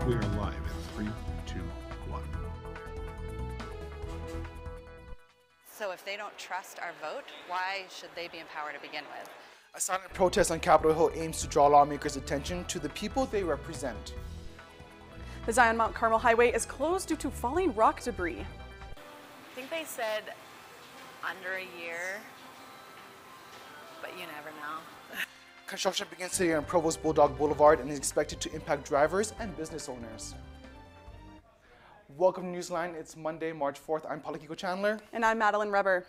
We are live in 3, 2, 1. So if they don't trust our vote, why should they be in power to begin with? A silent protest on Capitol Hill aims to draw lawmakers' attention to the people they represent. The Zion Mount Carmel Highway is closed due to falling rock debris. I think they said under a year, but you never know. Construction begins today on Provost Bulldog Boulevard and is expected to impact drivers and business owners. Welcome to Newsline. It's Monday, March 4th. I'm Palakiko Chandler. And I'm Madeline Reber.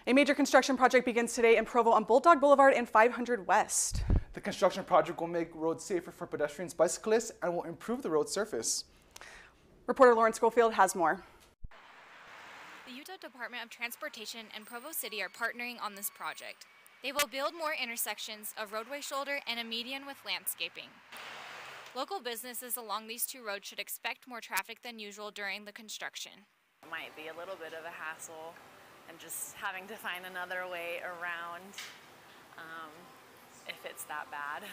A major construction project begins today in Provo on Bulldog Boulevard and 500 West. The construction project will make roads safer for pedestrians, bicyclists, and will improve the road surface. Reporter Lauren Schofield has more. The Utah Department of Transportation and Provo City are partnering on this project. They will build more intersections, a roadway shoulder, and a median with landscaping. Local businesses along these two roads should expect more traffic than usual during the construction. It might be a little bit of a hassle and just having to find another way around if it's that bad.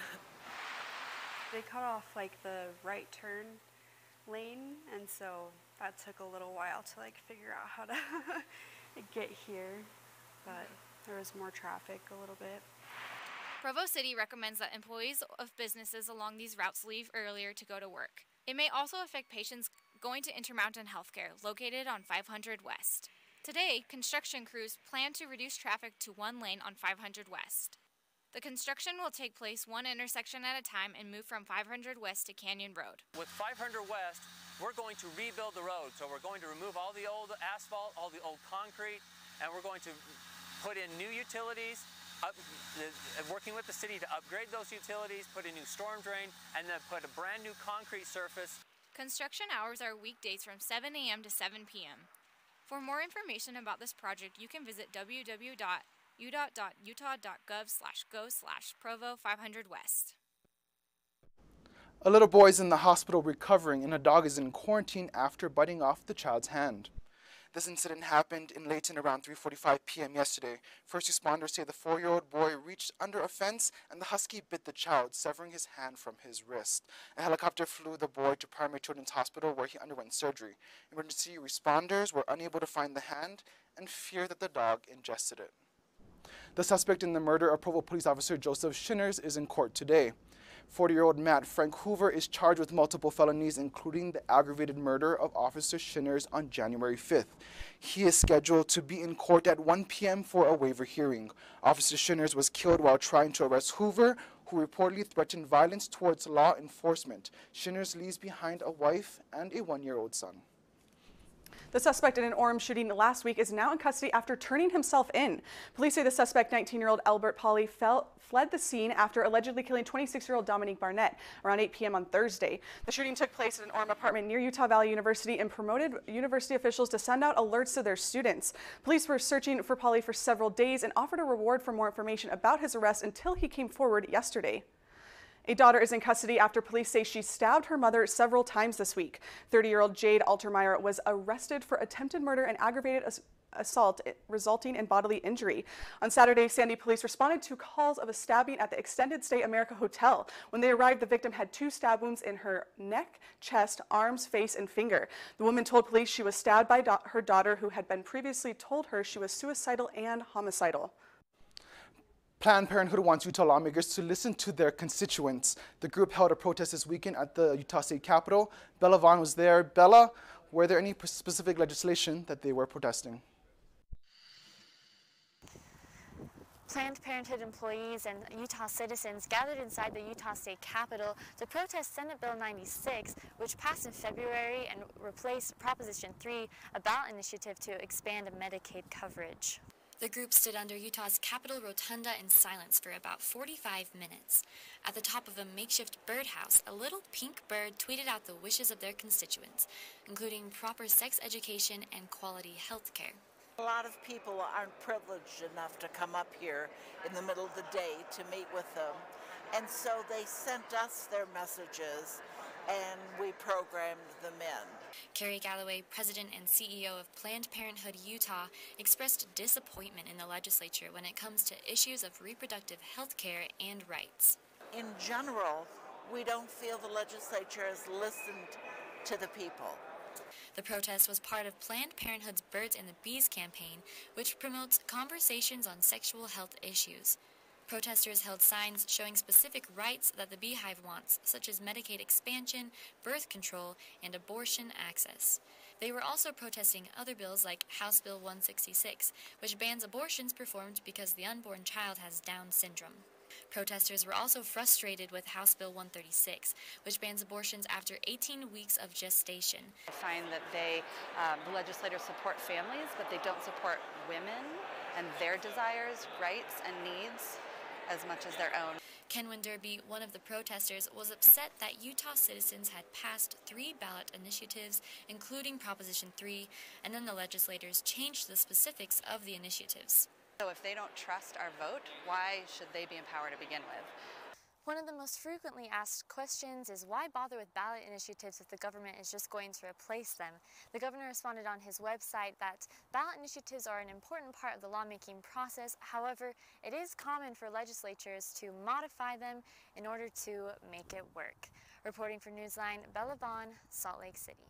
They cut off like the right turn lane, and so that took a little while to figure out how to get here, but there was more traffic a little bit. Provo City recommends that employees of businesses along these routes leave earlier to go to work. It may also affect patients going to Intermountain Healthcare, located on 500 West. Today, construction crews plan to reduce traffic to one lane on 500 West. The construction will take place one intersection at a time and move from 500 West to Canyon Road. With 500 West, we're going to rebuild the road. So we're going to remove all the old asphalt, all the old concrete, and we're going to put in new utilities, working with the city to upgrade those utilities, put a new storm drain, and then put a brand new concrete surface. Construction hours are weekdays from 7 a.m. to 7 p.m. For more information about this project, you can visit www.utah.gov/go/Provo500West. A little boy is in the hospital recovering and a dog is in quarantine after biting off the child's hand. This incident happened in Layton around 3:45 p.m. yesterday. First responders say the 4-year-old boy reached under a fence and the husky bit the child, severing his hand from his wrist. A helicopter flew the boy to Primary Children's Hospital where he underwent surgery. Emergency responders were unable to find the hand and fear that the dog ingested it. The suspect in the murder of Provo Police Officer Joseph Shinners is in court today. 40-year-old Matt Frank Hoover is charged with multiple felonies, including the aggravated murder of Officer Shinners on January 5th. He is scheduled to be in court at 1 p.m. for a waiver hearing. Officer Shinners was killed while trying to arrest Hoover, who reportedly threatened violence towards law enforcement. Shinners leaves behind a wife and a 1-year-old son. The suspect in an Orem shooting last week is now in custody after turning himself in. Police say the suspect, 19-year-old Albert Polly, fled the scene after allegedly killing 26-year-old Dominique Barnett around 8 p.m. on Thursday. The shooting took place at an Orem apartment near Utah Valley University and promoted university officials to send out alerts to their students. Police were searching for Polly for several days and offered a reward for more information about his arrest until he came forward yesterday. A daughter is in custody after police say she stabbed her mother several times this week. 30-year-old Jade Altermeyer was arrested for attempted murder and aggravated assault resulting in bodily injury. On Saturday, Sandy police responded to calls of a stabbing at the Extended Stay America Hotel. When they arrived, the victim had 2 stab wounds in her neck, chest, arms, face, and finger. The woman told police she was stabbed by her daughter, who had been previously told her she was suicidal and homicidal. Planned Parenthood wants Utah lawmakers to listen to their constituents. The group held a protest this weekend at the Utah State Capitol. Bella Vaughn was there. Bella, were there any specific legislation that they were protesting? Planned Parenthood employees and Utah citizens gathered inside the Utah State Capitol to protest Senate Bill 96, which passed in February and replaced Proposition 3, a ballot initiative to expand Medicaid coverage. The group stood under Utah's Capitol Rotunda in silence for about 45 minutes. At the top of a makeshift birdhouse, a little pink bird tweeted out the wishes of their constituents, including proper sex education and quality health care. A lot of people aren't privileged enough to come up here in the middle of the day to meet with them. And so they sent us their messages and we programmed them in. Carrie Galloway, president and CEO of Planned Parenthood Utah, expressed disappointment in the legislature when it comes to issues of reproductive health care and rights. In general, we don't feel the legislature has listened to the people. The protest was part of Planned Parenthood's Birds and the Bees campaign, which promotes conversations on sexual health issues. Protesters held signs showing specific rights that the Beehive wants, such as Medicaid expansion, birth control, and abortion access. They were also protesting other bills like House Bill 166, which bans abortions performed because the unborn child has Down syndrome. Protesters were also frustrated with House Bill 136, which bans abortions after 18 weeks of gestation. I find that the legislators support families, but they don't support women and their desires, rights, and needs as much as their own. Kenwin Derby, one of the protesters, was upset that Utah citizens had passed 3 ballot initiatives, including Proposition 3, and then the legislators changed the specifics of the initiatives. So if they don't trust our vote, why should they be empowered to begin with? One of the most frequently asked questions is why bother with ballot initiatives if the government is just going to replace them? The governor responded on his website that ballot initiatives are an important part of the lawmaking process. However, it is common for legislatures to modify them in order to make it work. Reporting for Newsline, Bella Vaughn, Salt Lake City.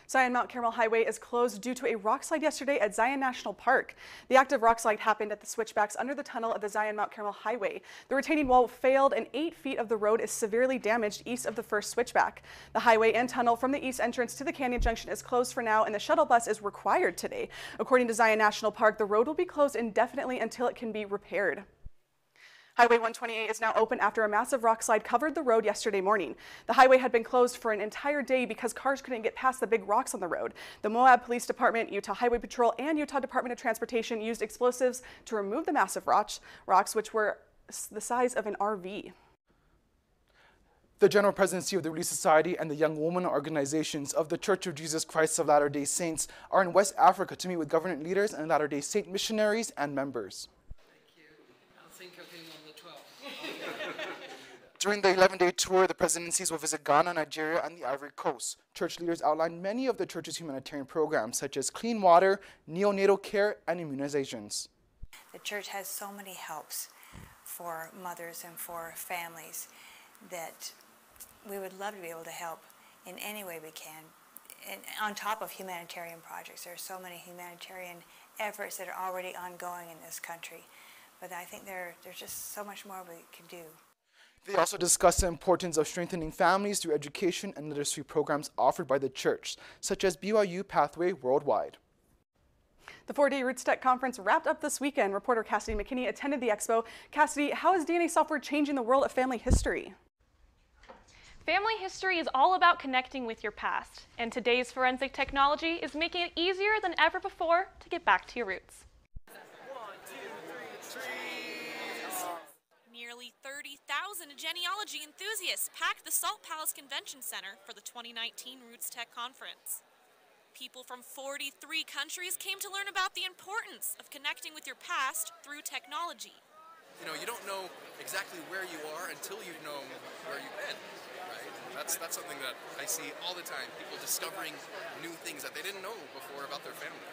Zion-Mount Carmel Highway is closed due to a rock slide yesterday at Zion National Park. The active rock slide happened at the switchbacks under the tunnel of the Zion-Mount Carmel Highway. The retaining wall failed and 8 feet of the road is severely damaged east of the first switchback. The highway and tunnel from the east entrance to the Canyon Junction is closed for now, and the shuttle bus is required today. According to Zion National Park, the road will be closed indefinitely until it can be repaired. Highway 128 is now open after a massive rock slide covered the road yesterday morning. The highway had been closed for an entire day because cars couldn't get past the big rocks on the road. The Moab Police Department, Utah Highway Patrol, and Utah Department of Transportation used explosives to remove the massive rocks, which were the size of an RV. The General Presidency of the Relief Society and the Young Women organizations of the Church of Jesus Christ of Latter-day Saints are in West Africa to meet with government leaders and Latter-day Saint missionaries and members. During the 11-day tour, the presidencies will visit Ghana, Nigeria, and the Ivory Coast. Church leaders outlined many of the church's humanitarian programs, such as clean water, neonatal care, and immunizations. The church has so many helps for mothers and for families that we would love to be able to help in any way we can. And on top of humanitarian projects, there are so many humanitarian efforts that are already ongoing in this country. But I think there's just so much more we can do. They also discussed the importance of strengthening families through education and literacy programs offered by the church, such as BYU Pathway Worldwide. The 4-day Roots Tech Conference wrapped up this weekend. Reporter Cassidy McKinney attended the expo. Cassidy, how is DNA software changing the world of family history? Family history is all about connecting with your past, and today's forensic technology is making it easier than ever before to get back to your roots. Nearly 30,000 genealogy enthusiasts packed the Salt Palace Convention Center for the 2019 Roots Tech Conference. People from 43 countries came to learn about the importance of connecting with your past through technology. You know, you don't know exactly where you are until you know where you've been, right? That's something that I see all the time, people discovering new things that they didn't know before about their family.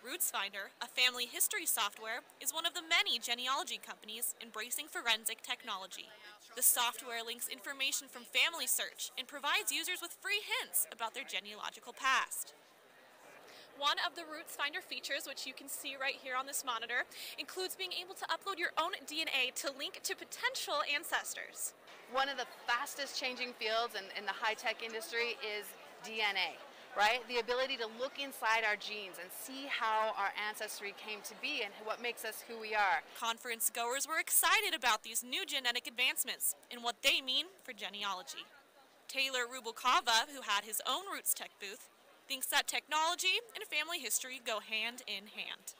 RootsFinder, a family history software, is one of the many genealogy companies embracing forensic technology. The software links information from Family Search and provides users with free hints about their genealogical past. One of the RootsFinder features, which you can see right here on this monitor, includes being able to upload your own DNA to link to potential ancestors. One of the fastest changing fields in the high-tech industry is DNA. Right? The ability to look inside our genes and see how our ancestry came to be and what makes us who we are. Conference goers were excited about these new genetic advancements and what they mean for genealogy. Taylor Rubalcava, who had his own Roots Tech booth, thinks that technology and family history go hand in hand.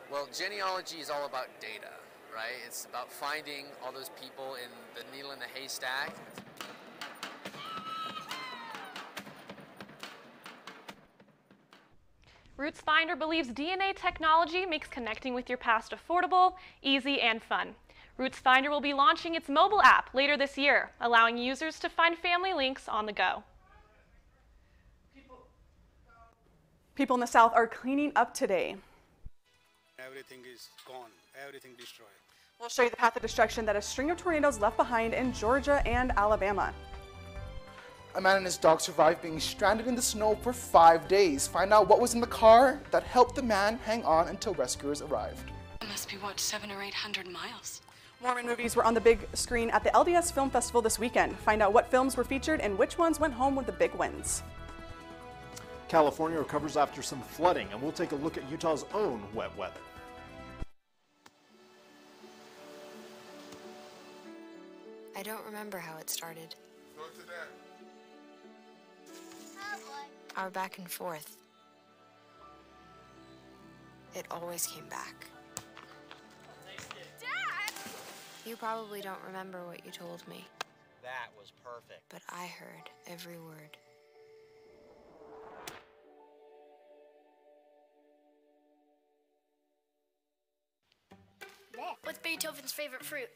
Well, genealogy is all about data, right? It's about finding all those people in the needle in the haystack. RootsFinder believes DNA technology makes connecting with your past affordable, easy, and fun. RootsFinder will be launching its mobile app later this year, allowing users to find family links on the go. People in the South are cleaning up today. Everything is gone, everything destroyed. We'll show you the path of destruction that a string of tornadoes left behind in Georgia and Alabama. A man and his dog survived being stranded in the snow for 5 days. Find out what was in the car that helped the man hang on until rescuers arrived. It must be, what, 700 or 800 miles? Mormon movies were on the big screen at the LDS Film Festival this weekend. Find out what films were featured and which ones went home with the big wins. California recovers after some flooding, and we'll take a look at Utah's own wet weather. I don't remember how it started. Our back and forth. It always came back. Dad! You probably don't remember what you told me, That was perfect. but I heard every word. What's Beethoven's favorite fruit?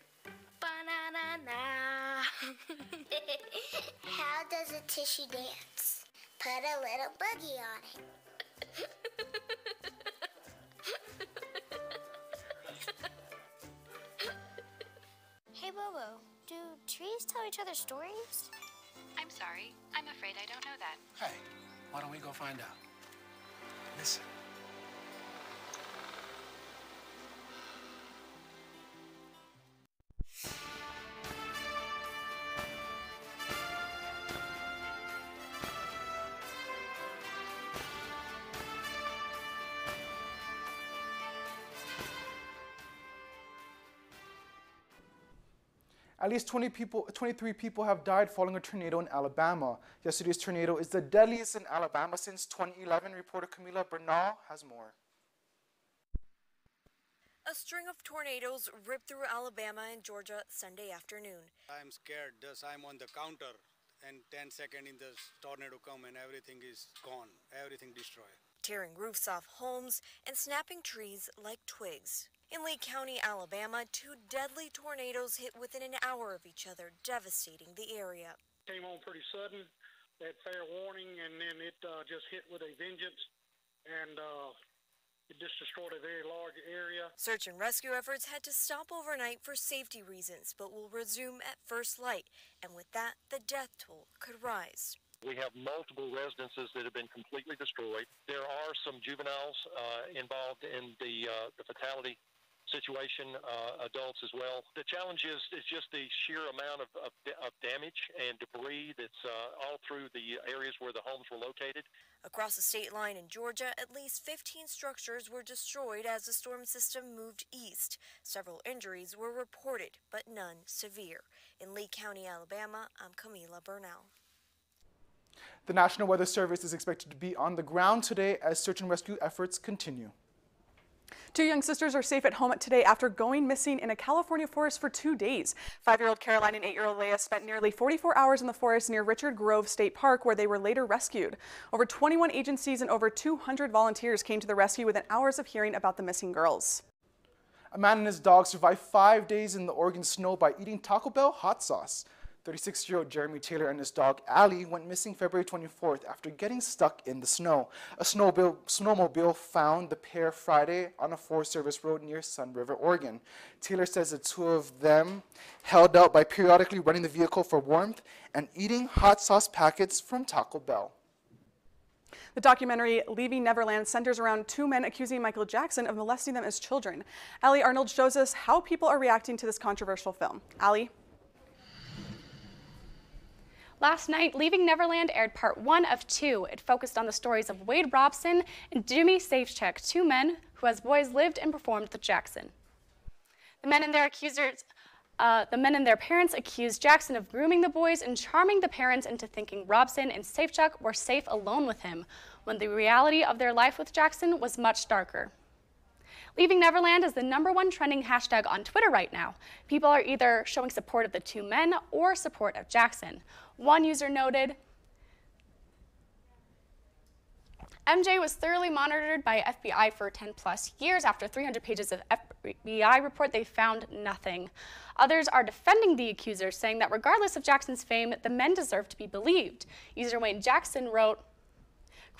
Banana. How does a tissue dance? Put a little boogie on it. Hey, Bobo, do trees tell each other stories? I'm sorry. I'm afraid I don't know that. Hey, why don't we go find out? Listen. At least 23 people have died following a tornado in Alabama. Yesterday's tornado is the deadliest in Alabama since 2011. Reporter Camila Bernal has more. A string of tornadoes ripped through Alabama and Georgia Sunday afternoon. I'm scared. Just I'm on the counter, and 10 seconds in the tornado come and everything is gone. Everything destroyed. Tearing roofs off homes and snapping trees like twigs. In Lee County, Alabama, 2 deadly tornadoes hit within an hour of each other, devastating the area. Came on pretty sudden, they had fair warning, and then it just hit with a vengeance, and it just destroyed a very large area. Search and rescue efforts had to stop overnight for safety reasons, but will resume at first light, and with that, the death toll could rise. We have multiple residences that have been completely destroyed. There are some juveniles involved in the fatality situation, adults as well. The challenge is just the sheer amount of damage and debris that's all through the areas where the homes were located. Across the state line in Georgia, at least 15 structures were destroyed as the storm system moved east. Several injuries were reported, but none severe. In Lee County, Alabama, I'm Camila Bernal. The National Weather Service is expected to be on the ground today as search and rescue efforts continue. 2 young sisters are safe at home today after going missing in a California forest for 2 days. 5-year-old Caroline and 8-year-old Leah spent nearly 44 hours in the forest near Richard Grove State Park, where they were later rescued. Over 21 agencies and over 200 volunteers came to the rescue within hours of hearing about the missing girls. A man and his dog survived 5 days in the Oregon snow by eating Taco Bell hot sauce. 36-year-old Jeremy Taylor and his dog Allie went missing February 24th after getting stuck in the snow. A snowmobile found the pair Friday on a Forest Service road near Sun River, Oregon. Taylor says the 2 of them held out by periodically running the vehicle for warmth and eating hot sauce packets from Taco Bell. The documentary Leaving Neverland centers around 2 men accusing Michael Jackson of molesting them as children. Allie Arnold shows us how people are reacting to this controversial film. Allie? Last night, Leaving Neverland aired part 1 of 2. It focused on the stories of Wade Robson and Jimmy Safecheck, 2 men who as boys lived and performed with Jackson. The men and their parents accused Jackson of grooming the boys and charming the parents into thinking Robson and Safecheck were safe alone with him, when the reality of their life with Jackson was much darker. Leaving Neverland is the #1 trending hashtag on Twitter right now. People are either showing support of the 2 men or support of Jackson. One user noted, MJ was thoroughly monitored by FBI for 10+ years. After 300 pages of FBI report, they found nothing. Others are defending the accusers, saying that regardless of Jackson's fame, the men deserve to be believed. User Wayne Jackson wrote,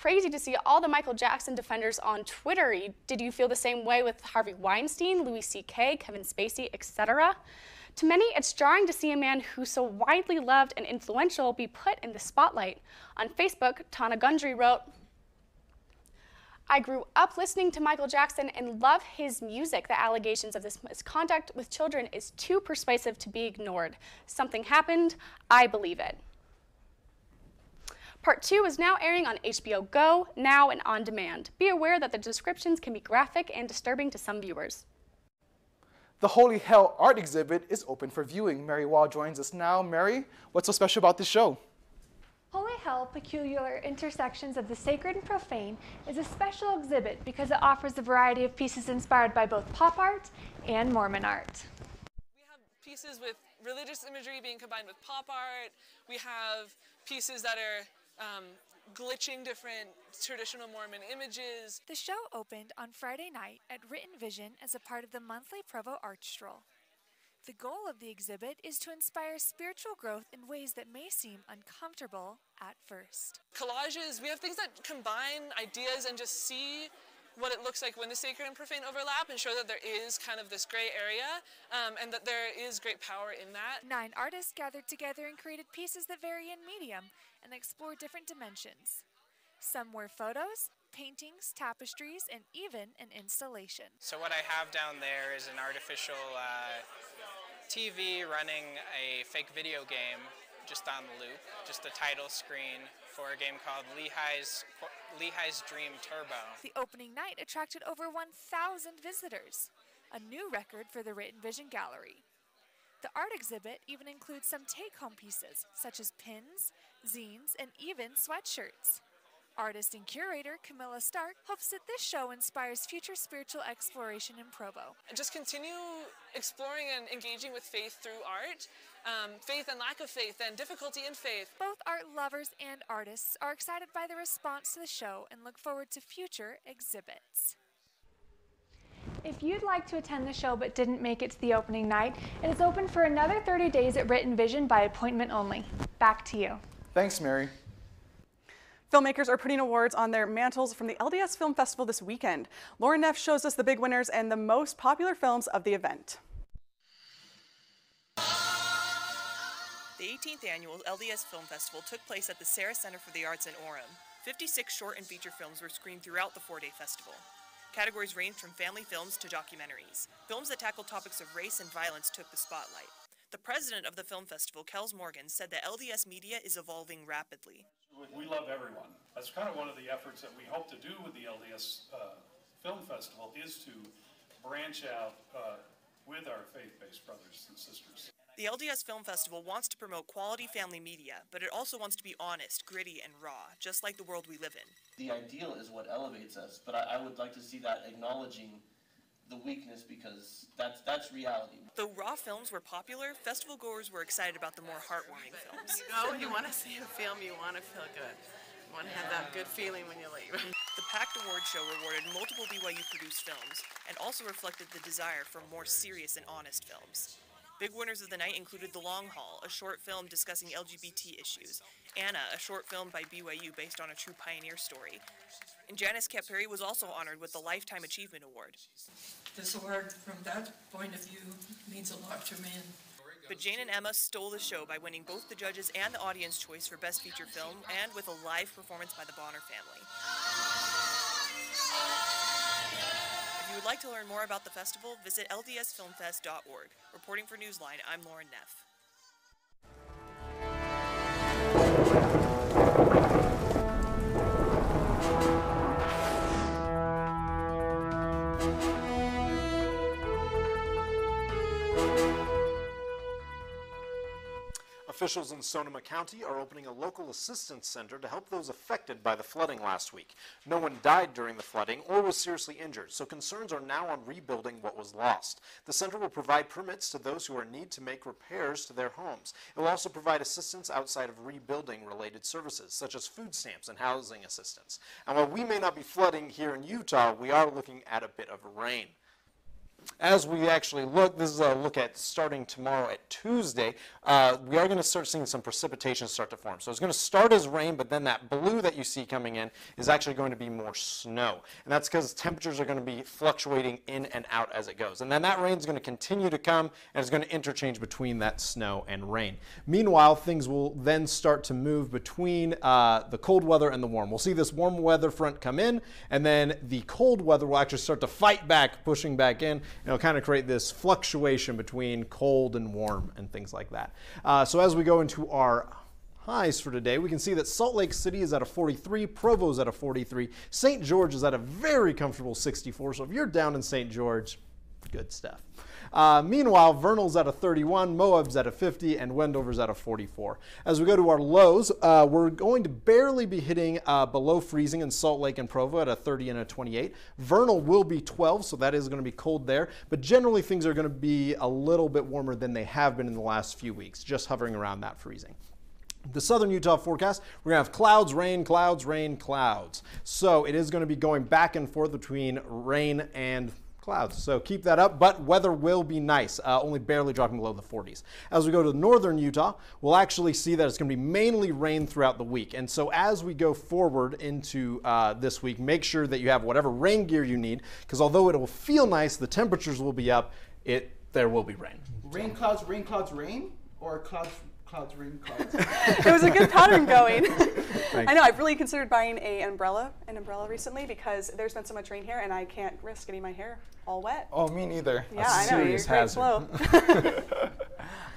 Crazy to see all the Michael Jackson defenders on Twitter. Did you feel the same way with Harvey Weinstein, Louis C.K., Kevin Spacey, etc.? To many, it's jarring to see a man who's so widely loved and influential be put in the spotlight. On Facebook, Tana Gundry wrote, I grew up listening to Michael Jackson and love his music. The allegations of this misconduct with children is too persuasive to be ignored. Something happened. I believe it. Part 2 is now airing on HBO Go, Now, and On Demand. Be aware that the descriptions can be graphic and disturbing to some viewers. The Holy Hell art exhibit is open for viewing. Mary Wall joins us now. Mary, what's so special about this show? Holy Hell, Peculiar Intersections of the Sacred and Profane is a special exhibit because it offers a variety of pieces inspired by both pop art and Mormon art. We have pieces with religious imagery being combined with pop art. We have pieces that are glitching different traditional Mormon images. The show opened on Friday night at Written Vision as a part of the monthly Provo Art Stroll. The goal of the exhibit is to inspire spiritual growth in ways that may seem uncomfortable at first. Collages, we have things that combine ideas and just see what it looks like when the sacred and profane overlap and show that there is kind of this gray area and that there is great power in that. 9 artists gathered together and created pieces that vary in medium and explore different dimensions. Some were photos, paintings, tapestries, and even an installation. So what I have down there is an artificial TV running a fake video game just on the loop, just the title screen for a game called Lehi's Dream Turbo. The opening night attracted over 1,000 visitors, a new record for the Written Vision Gallery. The art exhibit even includes some take-home pieces, such as pins, zines, and even sweatshirts. Artist and curator Camilla Stark hopes that this show inspires future spiritual exploration in Provo. And just continue exploring and engaging with faith through art, faith and lack of faith, and difficulty in faith. Both art lovers and artists are excited by the response to the show and look forward to future exhibits. If you'd like to attend the show but didn't make it to the opening night, it is open for another 30 days at Written Vision by appointment only. Back to you. Thanks, Mary. Filmmakers are putting awards on their mantles from the LDS Film Festival this weekend. Lauren Neff shows us the big winners and the most popular films of the event. The 18th annual LDS Film Festival took place at the Sarah Center for the Arts in Orem. 56 short and feature films were screened throughout the 4-day festival. Categories ranged from family films to documentaries. Films that tackled topics of race and violence took the spotlight. The president of the film festival, Kels Morgan, said that LDS media is evolving rapidly. We love everyone. That's kind of one of the efforts that we hope to do with the LDS Film Festival is to branch out with our faith-based brothers and sisters. The LDS Film Festival wants to promote quality family media, but it also wants to be honest, gritty, and raw, just like the world we live in. The ideal is what elevates us, but I would like to see that acknowledging the weakness because that's reality. Though raw films were popular, festival goers were excited about the more heartwarming films. You go, you want to see a film, you want to feel good. You want to have that good feeling when you leave. The packed award show rewarded multiple BYU-produced films and also reflected the desire for more serious and honest films. Big winners of the night included The Long Haul, a short film discussing LGBT issues, Anna, a short film by BYU based on a true pioneer story, and Janice Keperi was also honored with the Lifetime Achievement Award. This award, from that point of view, means a lot to me. But Jane and Emma stole the show by winning both the judges and the audience choice for Best Feature Film, and with a live performance by the Bonner family. If you would like to learn more about the festival, visit ldsfilmfest.org. Reporting for NewsLine, I'm Lauren Neff. Officials in Sonoma County are opening a local assistance center to help those affected by the flooding last week. No one died during the flooding or was seriously injured, so concerns are now on rebuilding what was lost. The center will provide permits to those who are in need to make repairs to their homes. It will also provide assistance outside of rebuilding related services, such as food stamps and housing assistance. And while we may not be flooding here in Utah, we are looking at a bit of rain. As we actually look, this is a look at starting tomorrow at Tuesday, we are going to start seeing some precipitation start to form. So it's going to start as rain, but then that blue that you see coming in is actually going to be more snow. And that's because temperatures are going to be fluctuating in and out as it goes. And then that rain is going to continue to come and is going to interchange between that snow and rain. Meanwhile, things will then start to move between the cold weather and the warm. We'll see this warm weather front come in, and then the cold weather will actually start to fight back, pushing back in. It'll kind of create this fluctuation between cold and warm and things like that. So as we go into our highs for today, we can see that Salt Lake City is at a 43, Provo is at a 43, St. George is at a very comfortable 64. So if you're down in St. George, good stuff. Meanwhile, Vernal's at a 31, Moab's at a 50, and Wendover's at a 44. As we go to our lows, we're going to barely be hitting below freezing in Salt Lake and Provo at a 30 and a 28. Vernal will be 12, so that is going to be cold there. But generally, things are going to be a little bit warmer than they have been in the last few weeks, just hovering around that freezing. The southern Utah forecast, we're going to have clouds, rain, clouds, rain, clouds. So it is going to be going back and forth between rain and clouds. So keep that up, but weather will be nice, only barely dropping below the 40s. As we go to northern Utah, we'll actually see that it's going to be mainly rain throughout the week. And so as we go forward into this week, make sure that you have whatever rain gear you need, because although it will feel nice, the temperatures will be up, there will be rain. Rain, clouds, rain, clouds, rain? Or clouds, rain, clouds? It was a good pattern going. I know, I've really considered buying an umbrella recently because there's been so much rain here and I can't risk getting my hair all wet. Oh, me neither. Yeah, I know, you're great flow.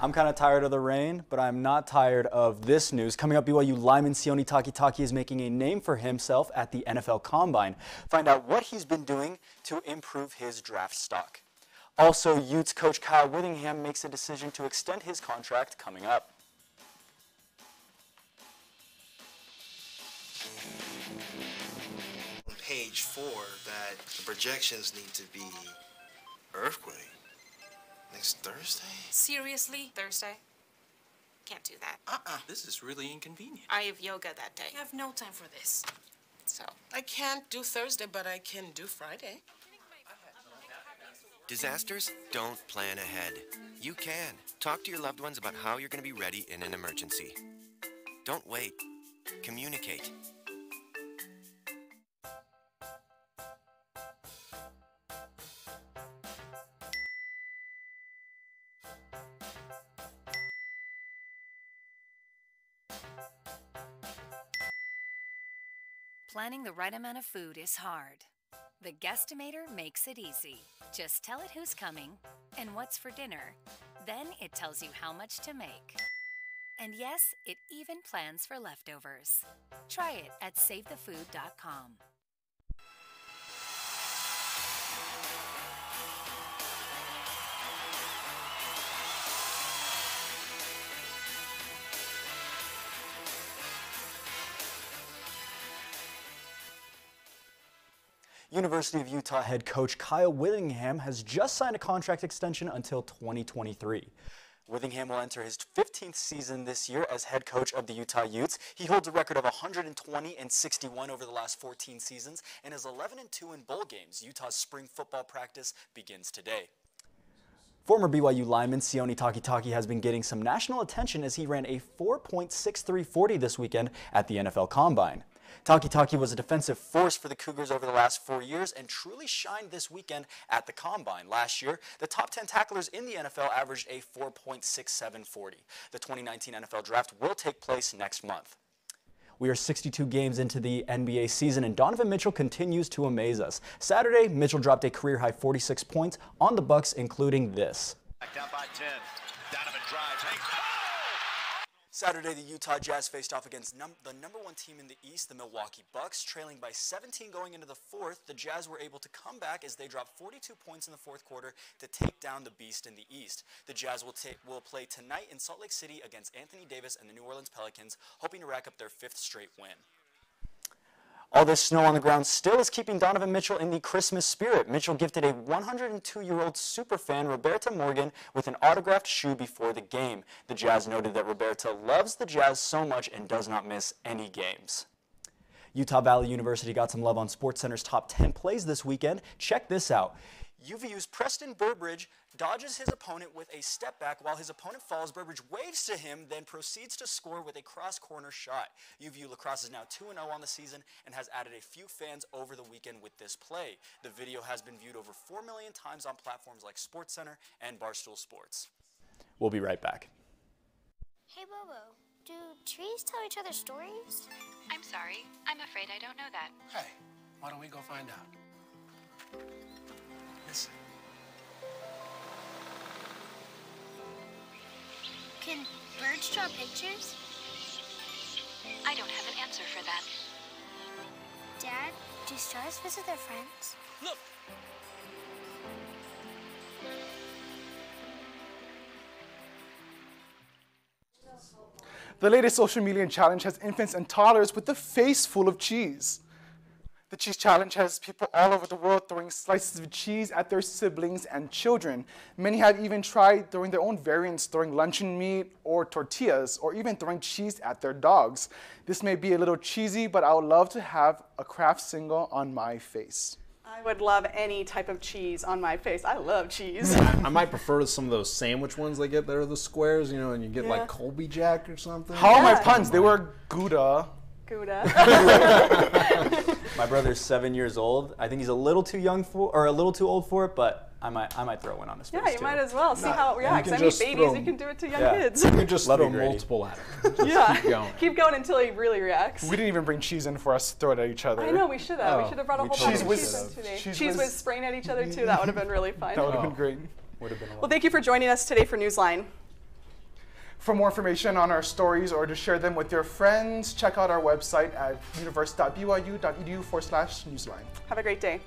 I'm kind of tired of the rain, but I'm not tired of this news. Coming up, BYU lineman Sione Takitaki is making a name for himself at the NFL Combine. Find out what he's been doing to improve his draft stock. Also, Utes coach Kyle Whittingham makes a decision to extend his contract coming up. On page 4 that the projections need to be earthquake next Thursday? Seriously? Thursday? Can't do that. This is really inconvenient. I have yoga that day. I have no time for this. So. I can't do Thursday, but I can do Friday. Disasters don't plan ahead. You can. Talk to your loved ones about how you're going to be ready in an emergency. Don't wait. Communicate. Planning the right amount of food is hard. The Guestimator makes it easy. Just tell it who's coming and what's for dinner. Then it tells you how much to make. And yes, it even plans for leftovers. Try it at SaveTheFood.com. University of Utah head coach Kyle Whittingham has just signed a contract extension until 2023. Whittingham will enter his 15th season this year as head coach of the Utah Utes. He holds a record of 120-61 over the last 14 seasons and is 11-2 in bowl games. Utah's spring football practice begins today. Former BYU lineman Sione Takitaki has been getting some national attention as he ran a 4.63 40 this weekend at the NFL Combine. Takitaki was a defensive force for the Cougars over the last 4 years and truly shined this weekend at the Combine. Last year, the top 10 tacklers in the NFL averaged a 4.67 40. The 2019 NFL Draft will take place next month. We are 62 games into the NBA season, and Donovan Mitchell continues to amaze us. Saturday, Mitchell dropped a career-high 46 points on the Bucks, including this. Down by 10. Donovan drives. Saturday, the Utah Jazz faced off against the number 1 team in the East, the Milwaukee Bucks. Trailing by 17 going into the fourth, the Jazz were able to come back as they dropped 42 points in the fourth quarter to take down the Beast in the East. The Jazz will play tonight in Salt Lake City against Anthony Davis and the New Orleans Pelicans, hoping to rack up their 5th straight win. All this snow on the ground still is keeping Donovan Mitchell in the Christmas spirit. Mitchell gifted a 102-year-old superfan, Roberta Morgan, with an autographed shoe before the game. The Jazz noted that Roberta loves the Jazz so much and does not miss any games. Utah Valley University got some love on SportsCenter's top 10 plays this weekend. Check this out. UVU's Preston Burbridge dodges his opponent with a step back while his opponent falls. Burbridge waves to him, then proceeds to score with a cross-corner shot. UVU lacrosse is now 2-0 on the season and has added a few fans over the weekend with this play. The video has been viewed over 4 million times on platforms like SportsCenter and Barstool Sports. We'll be right back. Hey, Bobo, do trees tell each other stories? I'm sorry. I'm afraid I don't know that. Hey, why don't we go find out? Listen. Can birds draw pictures? I don't have an answer for that. Dad, do stars visit their friends? Look! The latest social media challenge has infants and toddlers with a face full of cheese. The cheese challenge has people all over the world throwing slices of cheese at their siblings and children. Many have even tried throwing their own variants, throwing luncheon meat or tortillas, or even throwing cheese at their dogs. This may be a little cheesy, but I would love to have a Kraft single on my face. I would love any type of cheese on my face. I love cheese. I might prefer some of those sandwich ones they get that are the squares, you know, and you get like Colby Jack or something. How are my puns? They were Gouda. Gouda. My brother's 7 years old. I think he's a little too young for, or a little too old for it, but I might throw one on his face. Yeah, you might as well. See how it reacts. I mean, babies, you can do it to young kids. You can just throw multiple at him. Yeah. Keep going until he really reacts. We didn't even bring cheese in for us to throw it at each other. I know, we should have. We should have brought a whole bunch of cheese in today. Cheese was spraying at each other too. That would have been really fun. That would have been great. Would have been. Well, thank you for joining us today for Newsline. For more information on our stories or to share them with your friends, check out our website at universe.byu.edu/newsline. Have a great day.